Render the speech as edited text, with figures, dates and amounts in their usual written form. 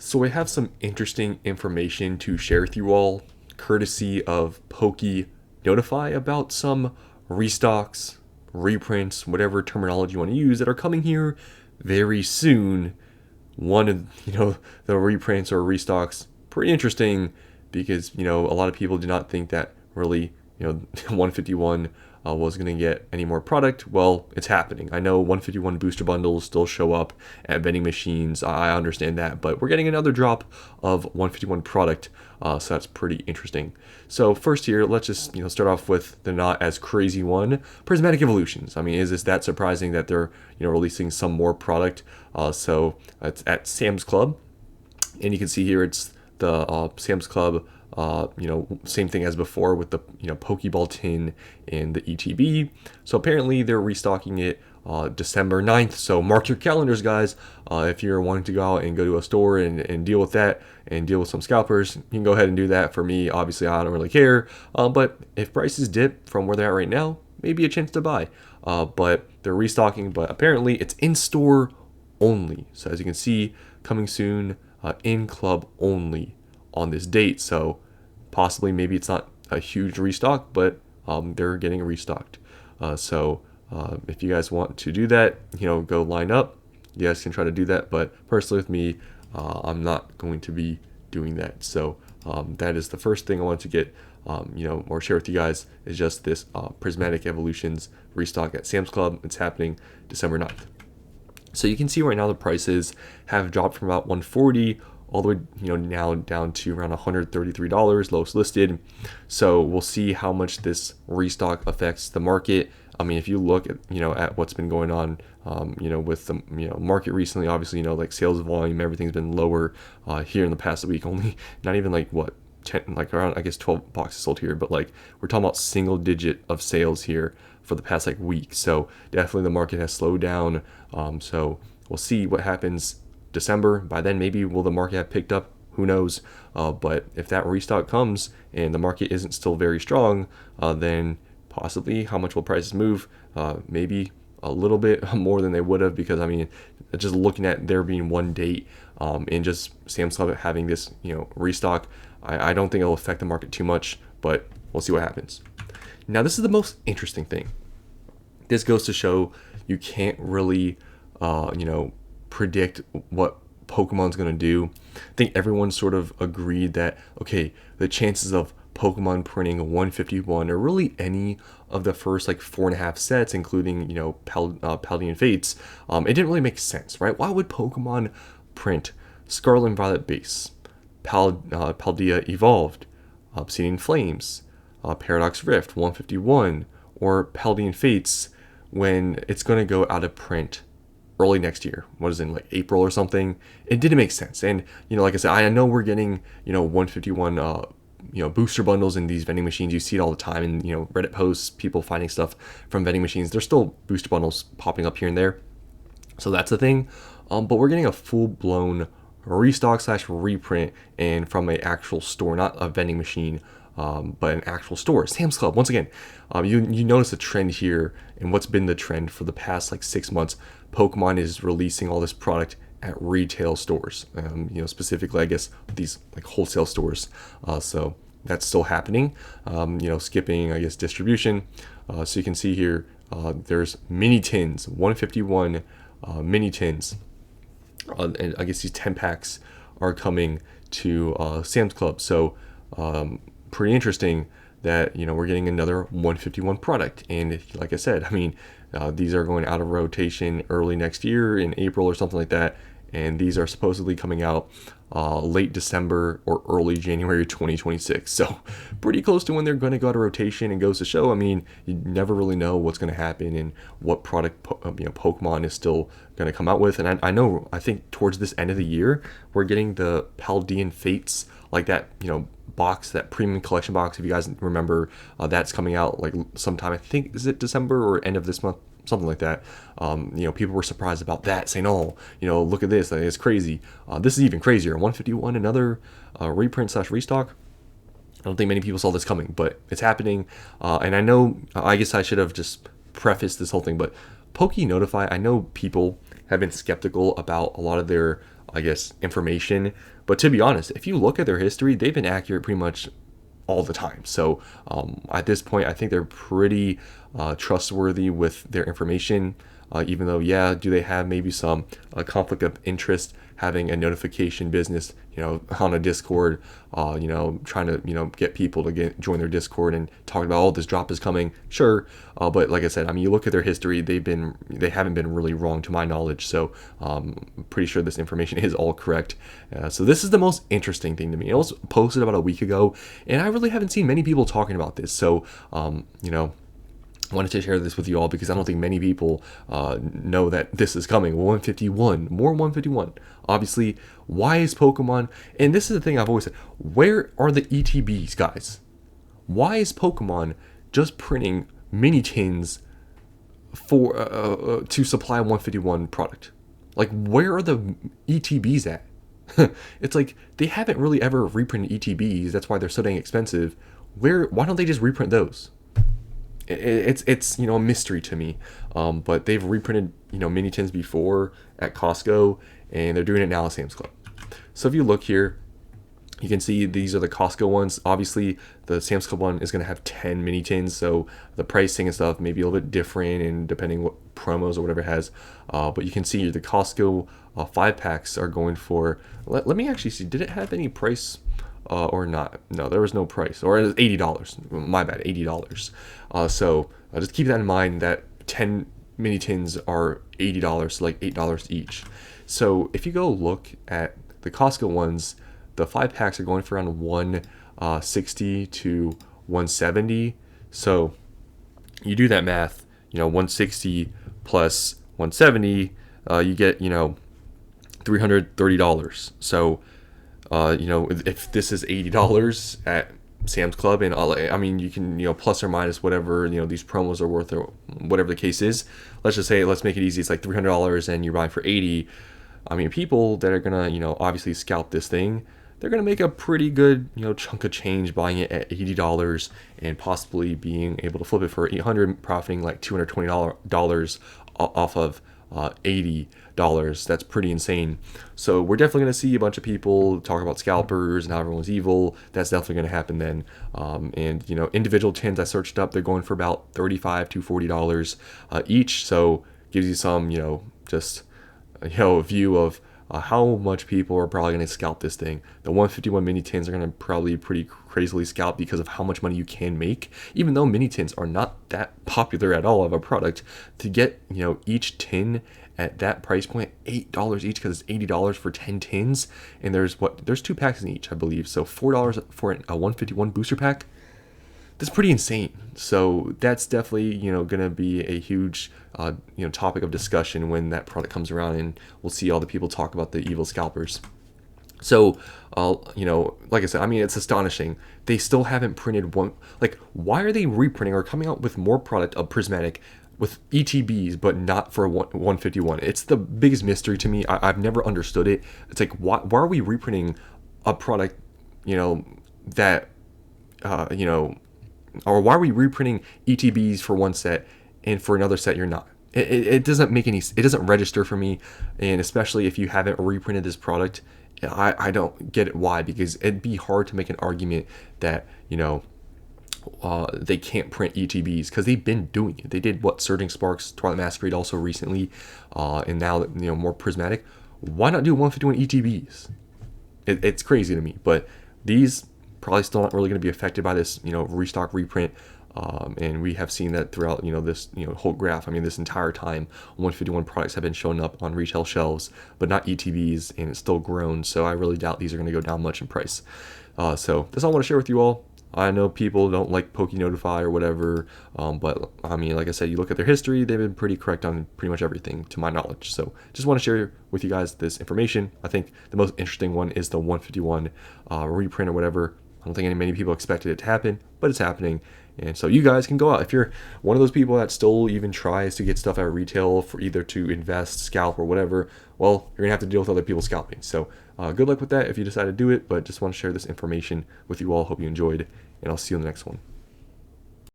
So I have some interesting information to share with you all, courtesy of Pokey Notify, about some restocks, reprints, whatever terminology you want to use, that are coming here very soon. One of the reprints or restocks, pretty interesting because a lot of people did not think that really 151 was going to get any more product. Well, it's happening. I know 151 booster bundles still show up at vending machines. I understand that, but we're getting another drop of 151 product, so that's pretty interesting. So first here, let's just start off with the not as crazy one, Prismatic Evolutions. I mean, is this that surprising that they're releasing some more product? So it's at Sam's Club, and you can see here it's the Sam's Club. Same thing as before with the Pokeball tin and the ETB. So apparently they're restocking it December 9th. So mark your calendars, guys. If you're wanting to go out and go to a store and deal with that and deal with some scalpers, you can go ahead and do that. For me, obviously, I don't really care. But if prices dip from where they're at right now, maybe a chance to buy. But they're restocking, but apparently it's in store only. So as you can see, coming soon, in club only on this date. So possibly maybe it's not a huge restock, but they're getting restocked. So if you guys want to do that, go line up. You guys can try to do that, but personally with me, I'm not going to be doing that. So that is the first thing I want to get or share with you guys, is just this Prismatic Evolutions restock at Sam's Club. It's happening December 9th. So you can see right now the prices have dropped from about 140 all the way now down to around $133 lowest listed. So we'll see how much this restock affects the market. I mean, if you look at at what's been going on with the market recently, obviously like sales volume, everything's been lower here in the past week. Only not even like what 10, like around I guess 12 boxes sold here, but like we're talking about single digit of sales here for the past like week. So definitely the market has slowed down. So we'll see what happens December. By then, maybe will the market have picked up? Who knows? But if that restock comes and the market isn't still very strong, then possibly how much will prices move? Maybe a little bit more than they would have, because I mean, just looking at there being one date and just Sam's Club having this restock, I don't think it'll affect the market too much, but we'll see what happens. Now, this is the most interesting thing. This goes to show you can't really predict what Pokemon's going to do. I think everyone sort of agreed that, okay, the chances of Pokemon printing 151 or really any of the first like 4.5 sets, including Paldean Fates, it didn't really make sense, right? Why would Pokemon print Scarlet and Violet base, Paldea Evolved, Obsidian Flames, Paradox Rift 151, or Paldean Fates when it's going to go out of print early next year? What is it, in like April or something? It didn't make sense. And like I said, I know we're getting 151 booster bundles in these vending machines. You see it all the time in Reddit posts, people finding stuff from vending machines. There's still booster bundles popping up here and there, so that's the thing. But we're getting a full-blown restock / reprint, and from an actual store, not a vending machine, but an actual store, Sam's Club. Once again, you notice a trend here, and what's been the trend for the past like 6 months. Pokemon is releasing all this product at retail stores, specifically I guess these like wholesale stores. So that's still happening. Skipping I guess distribution. So you can see here there's mini tins, 151 mini tins, and I guess these 10 packs are coming to Sam's Club. So pretty interesting that we're getting another 151 product. And like I said, I mean, these are going out of rotation early next year in April or something like that, and these are supposedly coming out late December or early January 2026. So pretty close to when they're going to go out of rotation. And goes to show, I mean, you never really know what's going to happen and what product Pokemon is still going to come out with. And I think towards this end of the year, we're getting the Paldean Fates, like that box, that premium collection box, if you guys remember, that's coming out like sometime, I think, is it December or end of this month, something like that. People were surprised about that, saying, oh, look at this, it's crazy. This is even crazier. 151, another reprint / restock. I don't think many people saw this coming, but it's happening. And I know, I guess I should have just prefaced this whole thing, but Pokey Notify, I know people have been skeptical about a lot of their I guess, information. But to be honest, if you look at their history, they've been accurate pretty much all the time. So at this point, I think they're pretty trustworthy with their information. Even though, yeah, do they have maybe some conflict of interest having a notification business, on a Discord, trying to, get people to join their Discord and talk about, oh, this drop is coming. Sure. But like I said, I mean, you look at their history, they haven't been really wrong to my knowledge. So I'm pretty sure this information is all correct. So this is the most interesting thing to me. It was posted about a week ago, and I really haven't seen many people talking about this. So, I wanted to share this with you all because I don't think many people know that this is coming. 151, more 151. Obviously, why is Pokemon? And this is the thing I've always said. Where are the ETBs, guys? Why is Pokemon just printing mini tins for to supply 151 product? Like, where are the ETBs at? It's like they haven't really ever reprinted ETBs. That's why they're so dang expensive. Why don't they just reprint those? It's a mystery to me, but they've reprinted mini tins before at Costco, and they're doing it now at Sam's Club. So if you look here, you can see these are the Costco ones. Obviously, the Sam's Club one is going to have 10 mini tins, so the pricing and stuff may be a little bit different, and depending what promos or whatever it has. But you can see the Costco 5-packs are going for. Let me actually see. Did it have any price? Or not? No, there was no price. Or $80. My bad, $80. So just keep that in mind that 10 mini tins are $80, so like $8 each. So if you go look at the Costco ones, the 5-packs are going for around 160 to 170. So you do that math, 160 plus 170, you get $330. So if this is $80 at Sam's Club, and I mean, you can, plus or minus whatever, these promos are worth, or whatever the case is. Let's make it easy. It's like $300 and you're buying for 80. I mean, people that are going to, obviously scalp this thing, they're going to make a pretty good, chunk of change buying it at $80 and possibly being able to flip it for $800, profiting like $220 off of $80. That's pretty insane. So we're definitely going to see a bunch of people talk about scalpers and how everyone's evil. That's definitely going to happen then. And individual tins I searched up, they're going for about $35 to $40 each. So gives you some just a view of how much people are probably going to scalp this thing. The 151 mini tins are going to probably pretty crazily scalp because of how much money you can make. Even though mini tins are not that popular at all of a product, to get each tin at that price point, $8 each, because it's $80 for 10 tins, and there's 2 packs in each, I believe. So $4 for a 151 booster pack. That's pretty insane. So that's definitely going to be a huge topic of discussion when that product comes around, and we'll see all the people talk about the evil scalpers. So like I said, I mean, it's astonishing they still haven't printed one. Like, why are they reprinting or coming out with more product of Prismatic with ETBs but not for 151? It's the biggest mystery to me. I've never understood it. It's like, why are we reprinting a product that or why are we reprinting ETBs for one set and for another set you're not? It doesn't make it doesn't register for me. And especially if you haven't reprinted this product, I don't get it why, because it'd be hard to make an argument that they can't print ETBs, because they've been doing it. They did Surging Sparks, Twilight Masquerade also recently, and now more Prismatic. Why not do 151 ETBs? It's crazy to me, but these probably still not really going to be affected by this restock reprint, and we have seen that throughout this whole graph. I mean, this entire time 151 products have been showing up on retail shelves, but not ETBs, and it's still grown. So I really doubt these are going to go down much in price. So that's all I want to share with you all. I know people don't like Poke Notify or whatever, but I mean, like I said, you look at their history, they've been pretty correct on pretty much everything to my knowledge. So just want to share with you guys this information. I think the most interesting one is the 151 reprint or whatever. I don't think many people expected it to happen, but it's happening. And so you guys can go out. If you're one of those people that still even tries to get stuff at retail for either to invest, scalp, or whatever, well, you're going to have to deal with other people scalping. So good luck with that if you decide to do it, but just want to share this information with you all. Hope you enjoyed, and I'll see you in the next one.